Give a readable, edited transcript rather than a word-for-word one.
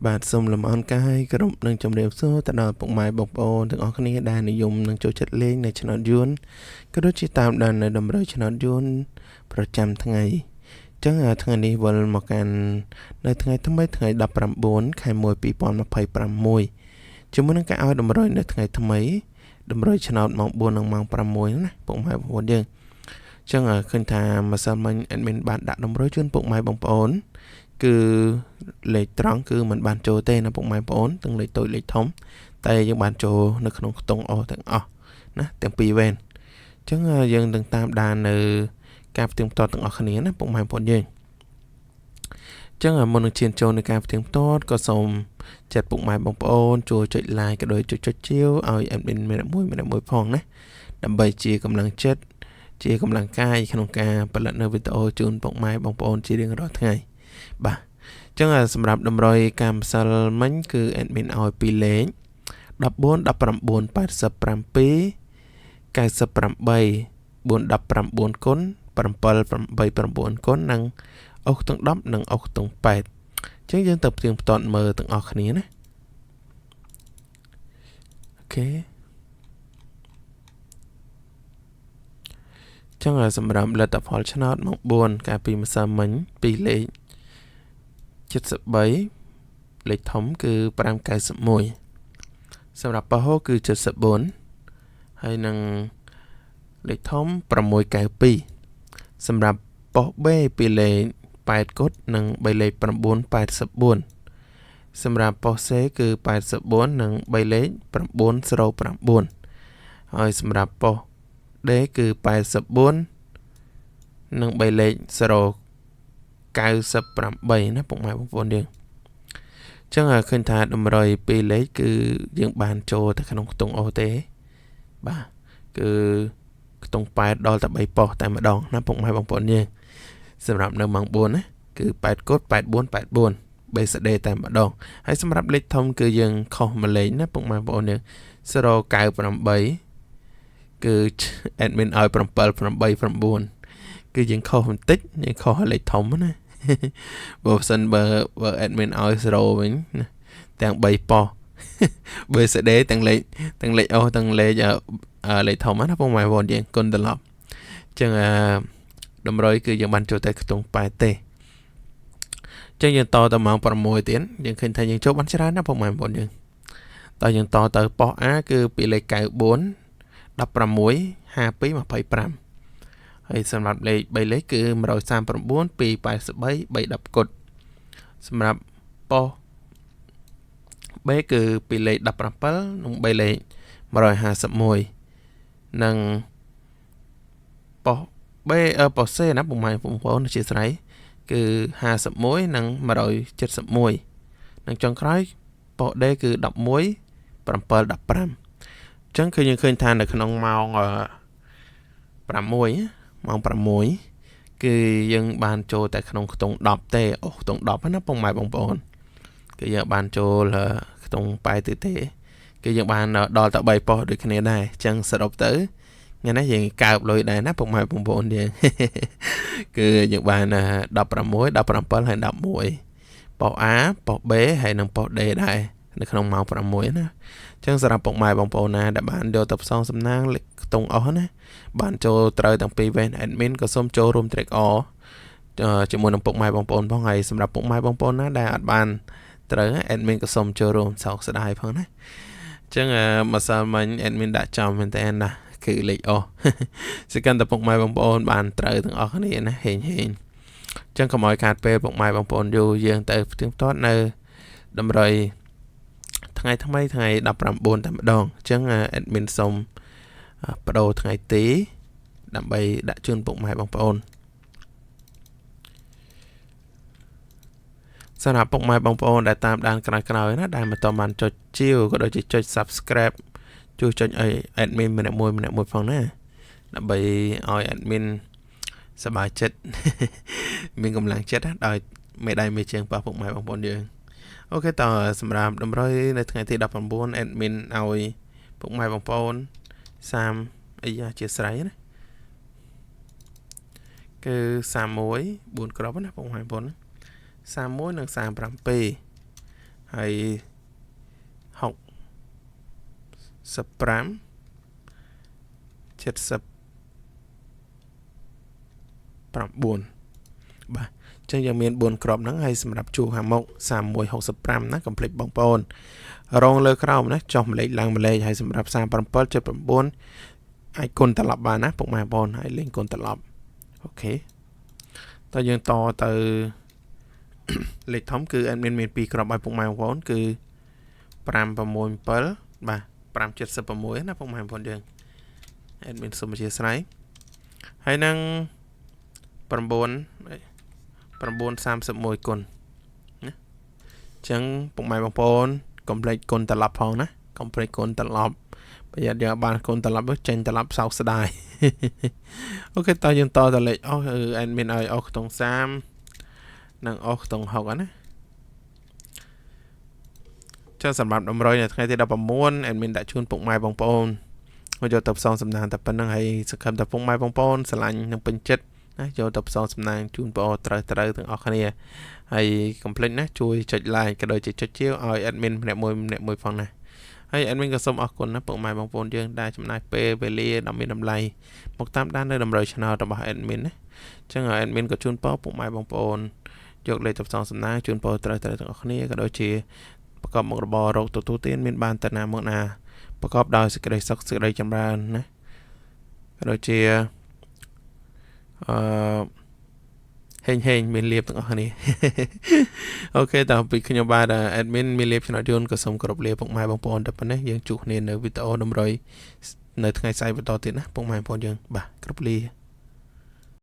បាទសូមលំអរកាយគោរពនឹងជម្រាបសួរទៅដល់ពុកម៉ែបងប្អូនទាំងអស់គ្នាដែលនិយមនឹងចូលចិត្តលេងនៅឆ្នោតយួនក៏ដូចជាតាមដាននៅតម្រូវឆ្នោតយួនប្រចាំថ្ងៃអញ្ចឹងថ្ងៃនេះវិលមកកាន់នៅថ្ងៃថ្មីថ្ងៃ19ខែ1 2025ជាមួយនឹងការឲ្យតម្រុយនៅថ្ងៃថ្មីតម្រុយឆ្នោតម៉ោង4និងម៉ោង6ណាពុកម៉ែបងប្អូនយើងអញ្ចឹងឃើញថាម្សិលមិញអេដមីនបានដាក់តម្រុយជូនពុកម៉ែបងប្អូនគឺលេខត្រង់គឺมันបានចូលទេណាពុកម៉ែបងប្អូនទាំងលេខតូចលេខធំតែយើងបានចូលនៅក្នុងខ្ទង់អស់ទាំងអស់ណាទាំងពីរវេនអញ្ចឹងយើងនឹងតាមដាននៅការផ្ទៀងផ្ទាត់ទាំងអស់គ្នាណាពុកម៉ែបងប្អូនយើងអញ្ចឹងមុននឹងឈានចូលនៅការផ្ទៀងផ្ទាត់ក៏សូមចាត់ពុកម៉ែបងប្អូនជួយចុច like ក៏ដូចចុចជាវឲ្យ admin ម្នាក់មួយផងណាដើម្បីជាកម្លាំងចិត្តជាកម្លាំងកាយក្នុងការផលិតនៅវីដេអូជូនពុកម៉ែបងប្អូនជារៀងរាល់ថ្ងៃបាទអញ្ចឹងសម្រាប់តម្រុយការម្សិលមិញគឺ admin ឲ្យពីលេខ14 19 87 98 419គុណ789គុណនិងអុកទាំង10និងអុកទាំង8អញ្ចឹងយើងទៅផ្ទៀងផ្ទាត់មើលទាំងអស់គ្នាណាអូខេចឹងសម្រាប់លទ្ធផលឆ្នោតម៉ោង4កាលពីម្សិលមិញពីលេខ73លេខធំគឺ591សម្រាប់ប៉ះហូគឺ74ហើយនឹងលេខធំ692សម្រាប់ប៉ោះ B ពីលេខ8គុតនិង3លេខ984សម្រាប់ប៉ោះ C គឺ84និង3លេខ909ហើយសម្រាប់ប៉ោះ D គឺ84និង3លេខ098ណាពុកម៉ែបងប្អូនយើងអញ្ចឹងឃើញថាតម្រុយ2លេខគឺយើងបានចូលទៅក្នុងខ្ទង់អូទេបាទគឺខ្ទង់8ដល់តែ3ប៉ុស្តិ៍តែម្ដងណាពុកម៉ែបងប្អូនយើងសម្រាប់នៅម៉ោង4ណាគឺ8គុត8484 BCD តែម្ដងហើយសម្រាប់លេខធំគឺយើងខុសមួយលេខណាពុកម៉ែបងប្អូនយើង098គឺ admin ឲ្យ789គឺយើងខុសបន្តិចយើងខុសលេខធំណាបើសិនបើ admin ឲ្យ0វិញណាទាំង3ប៉ុស្តិ៍ BCD ទាំងលេខអូទាំងលេខធំណាពុកម៉ែបងប្អូនយើងគុណត្រឡប់អញ្ចឹងតម្រុយគឺយើងបានចូលតែខ្ទង់8ទេអញ្ចឹងយើងតទៅម៉ោង6ទៀតយើងឃើញថាយើងចូលបានច្រើនណាពុកម៉ែបងប្អូនយើងតើយើងតទៅប៉ុស្តិ៍ A គឺពីលេខ94 16 52 25ហើយសម្រាប់លេខ3លេខគឺ139 283 310គុតសម្រាប់ប៉ុស្តិ៍ B គឺពីលេខ17និង3លេខ151និងប៉ុស្តិ៍ B ប៉ុស្តិ៍ C ណាពុកម៉ែបងប្អូនអធិស្ឋានគឺ51និង171និងចុងក្រោយប៉ុស្តិ៍ D គឺ11 7 15អញ្ចឹងគឺយើងឃើញថានៅក្នុងម៉ោង6គឺយើងបានចូលតែក្នុងខ្ទង់10ទេខ្ទង់10ណាពុកម៉ែបងប្អូនគឺយើងបានចូលខ្ទង់8ទេគឺយើងបានដល់តែ3ប៉ុស្តិ៍ដូចគ្នាដែរអញ្ចឹងសរុបទៅថ្ងៃនេះយើងកើបលុយដែរណាពុកម៉ែបងប្អូនយើងគឺយើងបាន16 17ហើយ11ប៉ុស្តិ៍ A ប៉ុស្តិ៍ B ហើយនិងប៉ុស្តិ៍ D ដែរនៅក្នុងម៉ោង6ណាអញ្ចឹងសម្រាប់ពុកម៉ែបងប្អូនណាដែលបានយកទៅផ្សងសំណាងលេខខ្ទង់អស់ណាបានចូលត្រូវទាំងពីរវេន admin ក៏សូមចូលរួម track all ជាមួយនឹងពុកម៉ែបងប្អូនផងហើយសម្រាប់ពុកម៉ែបងប្អូនណាដែលអត់បានត្រូវ admin ក៏សូមចូលរួមសោកស្ដាយផងណាអញ្ចឹងម្សិលមិញ admin ដាក់ចំមែនតើណាគឺលេខអស់សកម្មតែពុកម៉ែបងប្អូនបានត្រូវទាំងអស់គ្នាណាហេងអញ្ចឹងកុំឲ្យខាតពេលពុកម៉ែបងប្អូនយូរយើងទៅផ្ទៀងផ្ទាត់នៅតម្រុយថ្ងៃថ្មីថ្ងៃ19តែម្ដងអញ្ចឹង admin សូមបដូរថ្ងៃទីដើម្បីដាក់ជូនពុកម៉ែបងប្អូនសម្រាប់ពុកម៉ែបងប្អូនដែលតាមដានក្រោយៗណាដែលមិនទាន់បានចុចជាវក៏ដូចជាចុច subscribe ជួយចុចឲ្យ admin ម្នាក់មួយផងណាដើម្បីឲ្យ admin សប្បាយចិត្តមានកម្លាំងចិត្តដោយមេដៃមេជើងប៉ះពុកម៉ែបងប្អូនយើងអូខេតើសម្រាប់តម្រុយនៅថ្ងៃទី19 admin ឲ្យពុកម៉ែបងប្អូន30អីជាស្រ័យណាគឺ31 4គ្រាប់ណាបងប្អូន31និង37 ហើយ6 15 79 បាទចឹងយើងមាន4ក្របហ្នឹងហើយសម្រាប់ជួរខាងមុខ31 65ណាកុំភ្លេចបងប្អូនរងលើក្រោមណាចុះម្លេចឡើងម្លេចហើយសម្រាប់37 79អាចគុណត្រឡប់បានណាពុកម៉ែបងប្អូនហើយលេងគុណត្រឡប់អូខេតើយើងតទៅលេខធំគឺ admin មាន2ក្របឲ្យពុកម៉ែបងប្អូនគឺ567បាទ576ណាពុកម៉ែបងប្អូនយើង admin សូមអធិស្ឋានហើយនឹង931គុណណាចឹងពុកម៉ែបងប្អូនកុំភ្លេចគុណត្រឡប់ផងណាកុំភ្លេចគុណត្រឡប់ប្រយ័ត្នយកបានគុណត្រឡប់ចេញត្រឡប់សោកស្ដាយអូខេតើយើងតទៅលេខអស់គឺ admin ឲ្យអស់ខ្ទង់30និងអស់ខ្ទង់6ណាចឹងសម្រាប់តម្រុយនៅថ្ងៃទី19 admin ដាក់ជូនពុកម៉ែបងប្អូនមកយកទៅផ្សងសំណាងតែប៉ុណ្្នឹងហើយសង្ឃឹមថាពុកម៉ែបងប្អូនស្រឡាញ់និងពេញចិត្តណាយកទៅផ្សងសំណាងជូនបងប្អូនត្រូវទាំងអស់គ្នាហើយកុំភ្លេចណាជួយចុច like ក៏ដូចជាចុចជាវឲ្យ admin ម្នាក់មួយផងណាហើយ admin ក៏សូមអរគុណណាពុកម៉ែបងប្អូនយើងដែលចំណាយពេលវេលាដ៏មានតម្លៃមកតាមដាននៅតម្រូវ channel របស់ admin ណាអញ្ចឹង admin ក៏ជូនពរពុកម៉ែបងប្អូនយកលេខទៅផ្សងសំណាងជូនពរត្រូវទាំងអស់គ្នាក៏ដូចជាប្រកបមុខរបររកទទួលទានមានបានទៅណាមកណាប្រកបដោយសេចក្តីសុខសេចក្តីចម្រើនណាក៏ដូចជាហេងមានលៀបទាំងអស់គ្នាអូខេតើពីខ្ញុំបាទ admin មានលៀបឆ្នោតយន្តក៏សូមគោរពលាពុកម៉ែបងប្អូនតែប៉ុណ្ណេះយើងជួបគ្នានៅវីដេអូតម្រុយនៅថ្ងៃស្អែកបន្តទៀតណាពុកម៉ែបងប្អូនយើងបាទគ្រប់លា